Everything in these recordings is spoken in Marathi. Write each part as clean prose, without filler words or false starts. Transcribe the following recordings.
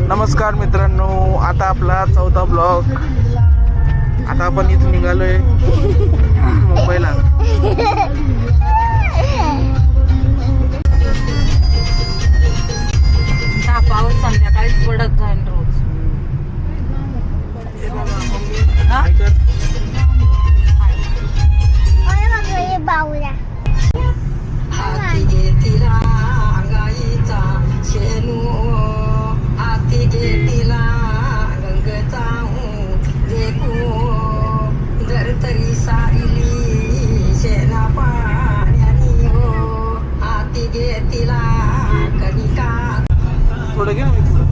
नमस्कार मित्रांनो, आता आपला चौथा ब्लॉग. आता आपण इथून निघालोय मुंबईला. पाऊस संध्याकाळीच पडत जाईल रोज. थोडं घे ना मी पुढं.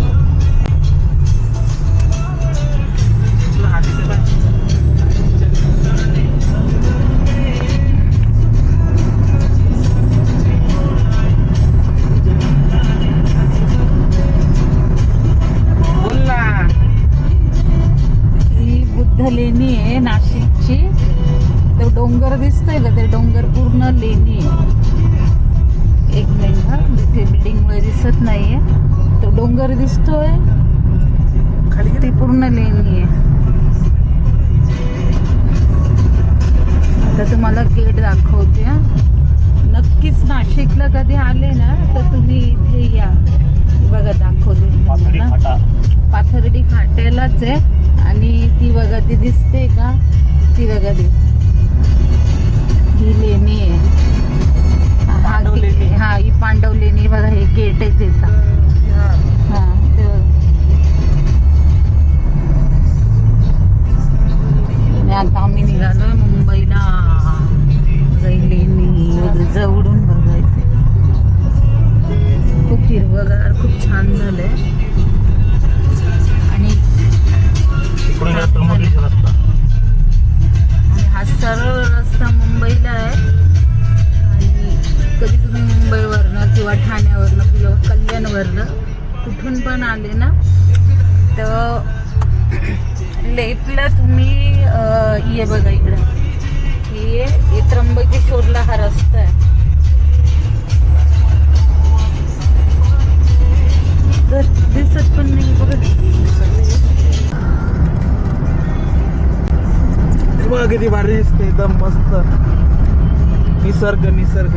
बोल ना. ही बुद्ध लेणी आहे नाशिकची. तो डोंगर दिसतोय का, ते डोंगर पूर्ण लेणी आहे. एक मिनिट हा, तिथे बिल्डिंग मुळे दिसत नाहीये. तो डोंगर दिसतोय खाली ती पूर्ण लेणी आहे. आता तुम्हाला गेट दाखवते. नक्कीच नाशिकला कधी आले ना तर तुम्ही इथे या. बघा दाखवते तुम्हाला. पाथर्डी फाट्यालाच आहे. आणि ती बघा, ती दिसते का, ती बघा ती ही लेणी आहे. हा ही पांडव लेणी बघा. हे गेट आहे त्याचा. हा ते आणि आता आम्ही निघालोय मुंबईला. लेणी जवळून बघायचे. खूप हिरवगार, खूप छान झालंय. आणि हा सरळ रस्ता मुंबईला आहे. आणि कधी तुम्ही मुंबईवरनं किंवा ठाण्यावरनं किंवा कल्याणवरनं कुठून पण आले ना तर लेफ्टला तुम्ही ये बघा इकडं. हे त्र्यंबकेश्वरला हा रस्ता आहे. तर दिसत पण नाही बघा. बघा किती भारी दिसते, एकदम मस्त निसर्ग. निसर्ग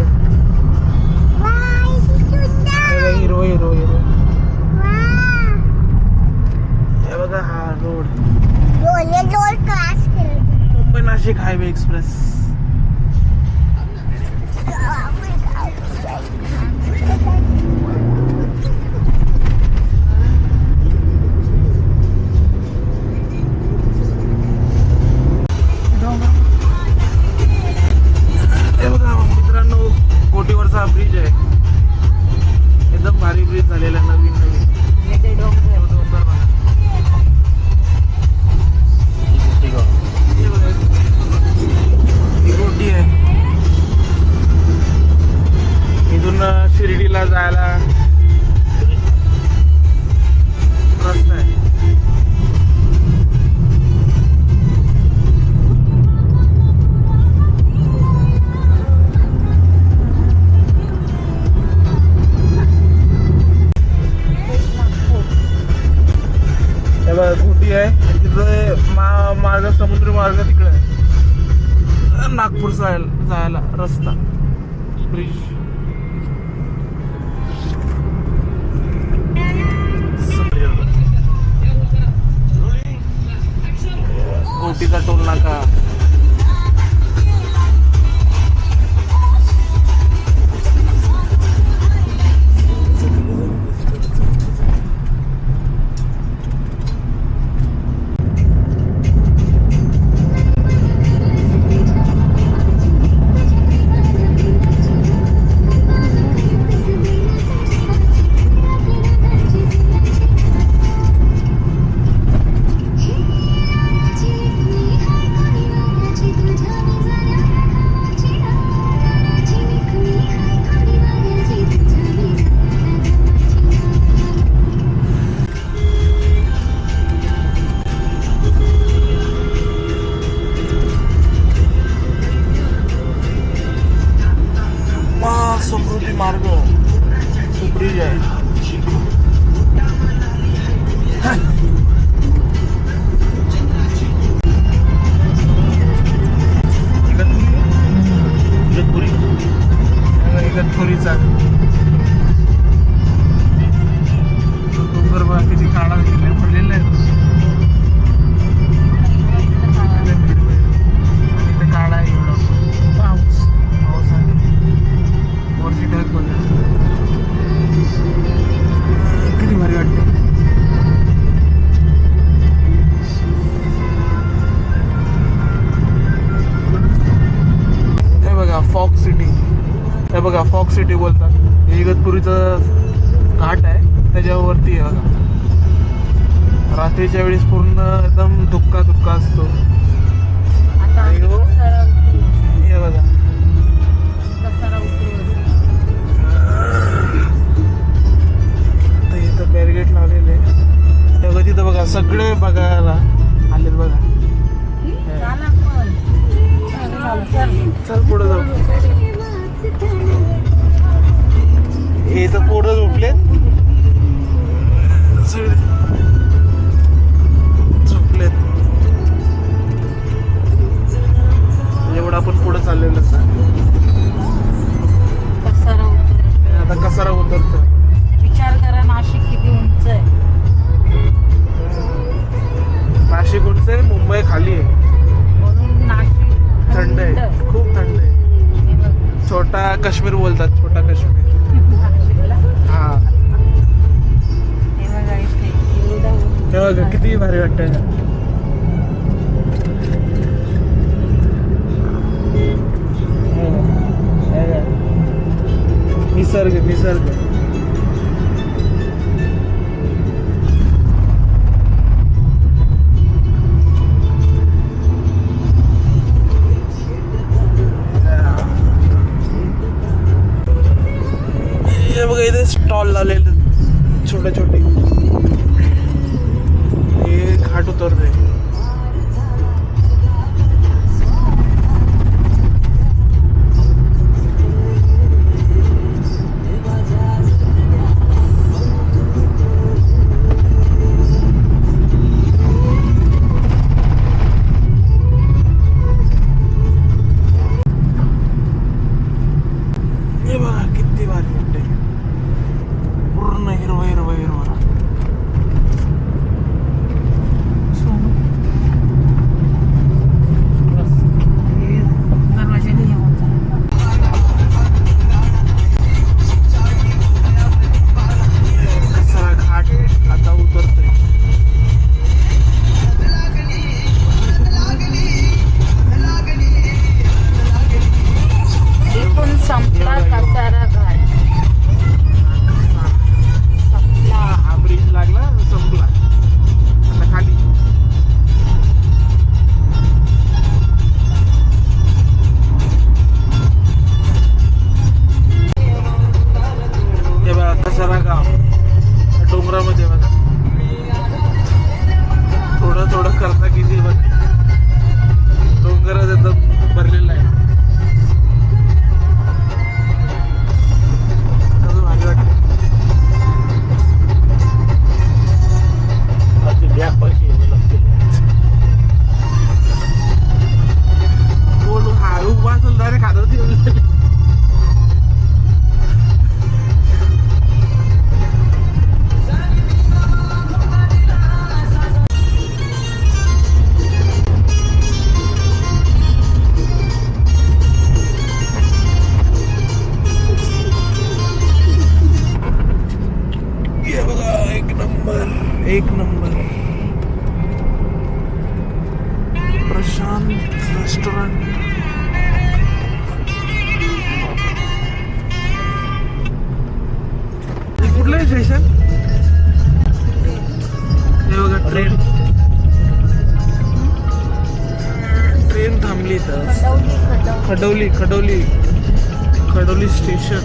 हिरो हिरो हिरो. हे बघा हा road, Mumbai Nashik highway express. हे बघा मित्रांनो, बोटीवरचा ब्रिज आहे. एकदम भारी ब्रिज झालेला, नवीन नवीन. ही बोटी आहे. इथून शिर्डीला जायला रस्ता आहे. घोटी आहे तिथं. मार्ग, समुद्री मार्ग तिकडे आहे. नागपूर जायला रस्ता, ब्रिज. घोटीचा टोल नाका. समृद्धी मार्ग ब्रिज आहे. तिथं घाट आहे त्याच्यावरती आहे बघा. रात्रीच्या वेळेस पूर्ण एकदम धुक्का असतो. आता आम्ही अयो. कसारा उतरू. हे बघा कसारा उतरू. आता इथं बॅरिगेट लावलेले हे बघा. तिथं बघा सगळे बघायला आलेत बघा. चला पण. चल पुढे जाऊ. हे तर पुढे झोपलेत. झोपलेत. एवढा आपण पुढे चाललेलो कसारा उतरू. आता कसारा उतरतो. विचार करा नाशिक किती उंच आहे. नाशिक उंच आहे, मुंबई खाली आहे. म्हणून नाशिक थंड आहे, खूप थंड आहे. हे बघ, छोटा काश्मीर बोलतात, छोटा काश्मीर. नाशिकला. हा हे बघा इथे एवढा उंच हे बघा किती भारी वाटतंय. निसर्ग हे बघा. इथे स्टॉल लावलेले छोटे हे घाट उतरते. हे बघा किती भारी वाटते. पूर्ण हिरवा. दरवाजाने येऊन जा. कसारा घाट आता उतरतोय. इथून संपला कसारा घाट. संपला. हा ब्रिज लागला संपला. आता खाली हे बघा कसारा गाव डोंगरामध्ये बघा. थोडं करता किती बघ डोंगरात एकदम भरलेला आहे. कसं भारी वाटतं. बोलू हा उभा असेल डायरेक्ट हातावरती येऊन जाईल. हे बघा एक नंबर प्रशांत रेस्टॉरंट. कुठलं स्टेशन? हे बघा ट्रेन थांबली तर खडवली स्टेशन.